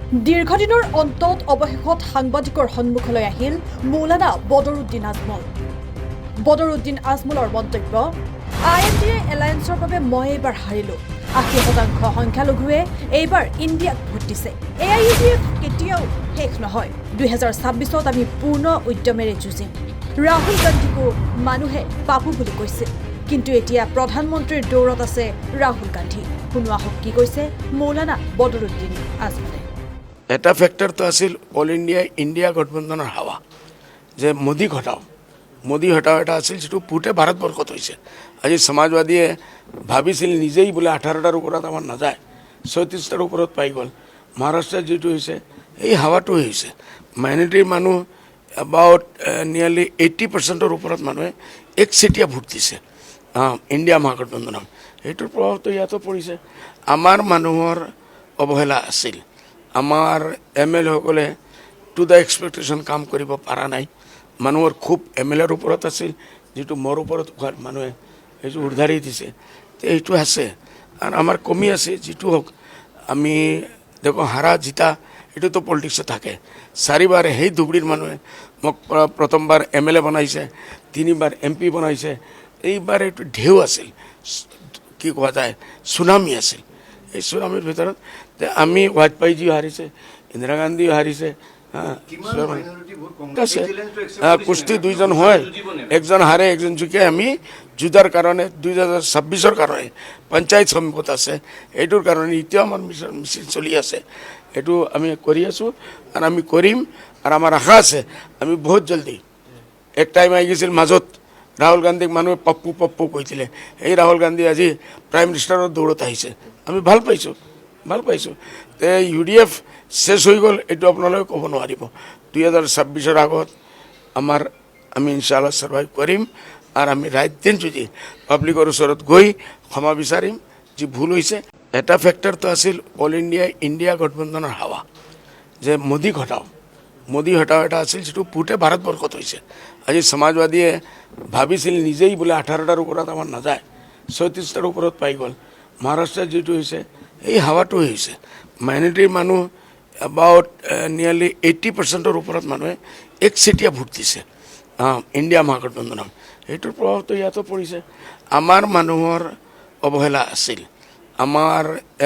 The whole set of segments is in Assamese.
দীৰ্ঘদিনৰ অন্তত অৱশেষত সাংবাদিকৰ সন্মুখলৈ আহিল মৌলানা বদৰুদ্দিন আজমল। বদৰুদ্দিন আজমলৰ মন্তব্য, INDA এলায়েন্সৰ বাবে মই এইবাৰ হাৰিলোঁ। ৮০% সংখ্যালঘুৱে এইবাৰ ইণ্ডিয়াক ভোট দিছে। AIUDF কেতিয়াও শেষ নহয়। 2026ত আমি পূৰ্ণ উদ্যমেৰে যুঁজিম। ৰাহুল গান্ধীকো মানুহে পাপু বুলি কৈছিল, কিন্তু এতিয়া প্ৰধানমন্ত্ৰীৰ দৌৰত আছে ৰাহুল গান্ধী। শুনোৱা হওক কি কৈছে মৌলানা বদৰুদ্দিন আজমলে। এটা ফেক্টৰটো আছিল অল ইণ্ডিয়া গঠবন্ধনৰ হাৱা, যে মোদী হটাও এটা আছিল, যিটো পুটে ভাৰতবৰ্ষত হৈছে। আজি সমাজবাদীয়ে ভাবিছিল নিজেই বোলে 18টাৰ ওপৰত আমাৰ নাযায়, 36টাৰ ওপৰত পাই গ'ল। মহাৰাষ্ট্ৰত যিটো হৈছে এই হাৱাটো হৈছে মাইনৰিটিৰ মানুহ এবাউট নিয়াৰলি 80%ৰ ওপৰত মানুহে একচেটিয়া ভোট দিছে ইণ্ডিয়া মহাগঠবন্ধনক। সেইটোৰ প্ৰভাৱটো ইয়াতো পৰিছে। আমাৰ মানুহৰ অৱহেলা আছিল। আমাৰ MLA সকলে টু দ্য এক্সপেক্টেশ্যন কাম কৰিব পৰা নাই। মানুহৰ খুব MLAৰ ওপৰত আছিল, যিটো মোৰ ওপৰত মানুহে সেইটো উদ্ধাৰি দিছে। এইটো আছে আৰু আমাৰ কমি আছে। যিটো হওক, আমি দেখো হাৰা জিতা এইটোতো পলিটিক্সত থাকে। 4বাৰ সেই ধুবুৰীৰ মানুহে মোক প্ৰথমবাৰ MLA বনাইছে, 3বাৰ MP বনাইছে। এইবাৰ এইটো ঢেউ আছিল, কি কোৱা যায়, চুনামি আছিল। এই চুনামিৰ ভিতৰত আমি বাজপেয়ীজীও হাৰিছে, ইন্দিৰা গান্ধীও হাৰিছে। কুস্তি দুইজন হয়, একজন হাৰে একজন জিকে। আমি যুঁজাৰ কাৰণে 2026ৰ কাৰণে পঞ্চায়ত সমিতিত আছে। এইটোৰ কাৰণে এতিয়াও আমাৰ মিছিল চলি আছে। এইটো আমি কৰি আছোঁ আৰু আমি কৰিম। আৰু আমাৰ আশা আছে আমি বহুত জলদি, এক টাইম আহি গৈছিল মাজত ৰাহুল গান্ধীক মানুহে পপ্পু কৈছিলে। এই ৰাহুল গান্ধী আজি প্ৰাইম মিনিষ্টাৰৰ দৌৰত আহিছে। আমি ভাল পাইছোঁ। UDF শেষ হৈ গ'ল এইটো আপোনালোকে ক'ব নোৱাৰিব। 2026ৰ আগত আমি ইনশাআল্লাহ ছাৰ্ভাইভ কৰিম। আৰু আমি ৰাইট দিন যদি পাব্লিকৰ ওচৰত গৈ ক্ষমা বিচাৰিম যি ভুল হৈছে। এটা ফেক্টৰটো আছিল অল ইণ্ডিয়া গঠবন্ধনৰ হাৱা, যে মোদী হটাও এটা আছিল, যিটো পুটে ভাৰতবৰ্ষত হৈছে। আজি সমাজবাদীয়ে ভাবিছিল নিজেই বোলে 18টাৰ ওপৰত আমাৰ নাযায়, 36টাৰ ওপৰত পাই গ'ল। মহাৰাষ্ট্ৰত যিটো হৈছে এই হাৱাটো হৈছে মাইনৰিটিৰ মানুহ এবাউট নিয়াৰলি 80%ৰ ওপৰত মানুহে একচেটিয়া ভোট দিছে ইণ্ডিয়া মহাগঠবন্ধনক। সেইটোৰ প্ৰভাৱটো ইয়াতো পৰিছে। আমাৰ মানুহৰ অৱহেলা আছিল। আমাৰ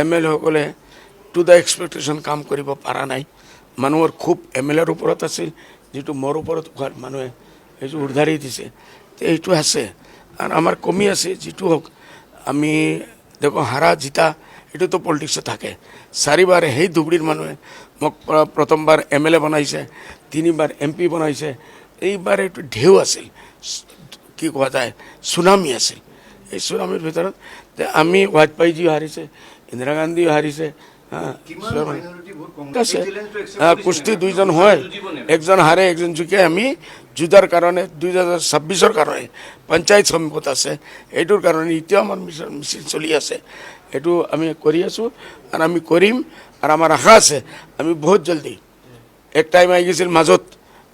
MLA সকলে টু দ্য এক্সপেক্টেশ্যন কাম কৰিব পৰা নাই। মানুহৰ খুব MLAৰ ওপৰত আছিল, যিটো মোৰ ওপৰত মানুহে সেইটো উদ্ধাৰি দিছে। এইটো আছে আৰু আমাৰ কমি আছে। যিটো হওক, আমি দেখো হাৰা জিতা এইটোতো পলিটিক্সত থাকে। 4বাৰ সেই ধুবুৰীৰ মানুহে মোক প্ৰথমবাৰ MLA বনাইছে, 3বাৰ MP বনাইছে। এইবাৰ এইটো ঢেউ আছিল, কি কোৱা যায়, চুনামি আছিল। এই চুনামিৰ ভিতৰত আমি বাজপেয়ীজীও হাৰিছে, ইন্দিৰা গান্ধীও হাৰিছে। কুস্তি দুইজন হয়, একজন হাৰে একজন জিকে। আমি যুঁজাৰ কাৰণে 2026ৰ কাৰণে পঞ্চায়ত সমিতিত আছে। এইটোৰ কাৰণে এতিয়াও আমাৰ মিছিল চলি আছে। এইটো আমি কৰি আছোঁ আৰু আমি কৰিম। আৰু আমাৰ আশা আছে আমি বহুত জলদি, এক টাইম আহি গৈছিল মাজত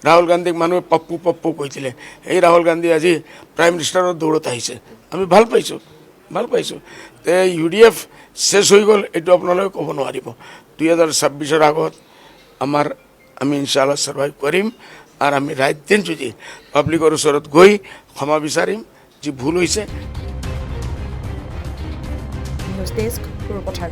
ৰাহুল গান্ধীক মানুহে পপ্পু কৈছিলে। এই ৰাহুল গান্ধী আজি প্ৰাইম মিনিষ্টাৰৰ দৌৰত আহিছে। আমি ভাল পাইছোঁ। UDF শেষ হৈ গ'ল এইটো আপোনালোকে ক'ব নোৱাৰিব। 2026ৰ আগত আমি ইনশাআল্লাহ ছাৰ্ভাইভ কৰিম। আৰু আমি ৰাইট দিন যদি পাব্লিকৰ ওচৰত গৈ ক্ষমা বিচাৰিম যি ভুল হৈছে। News desk, পূৰ্বপথাৰ।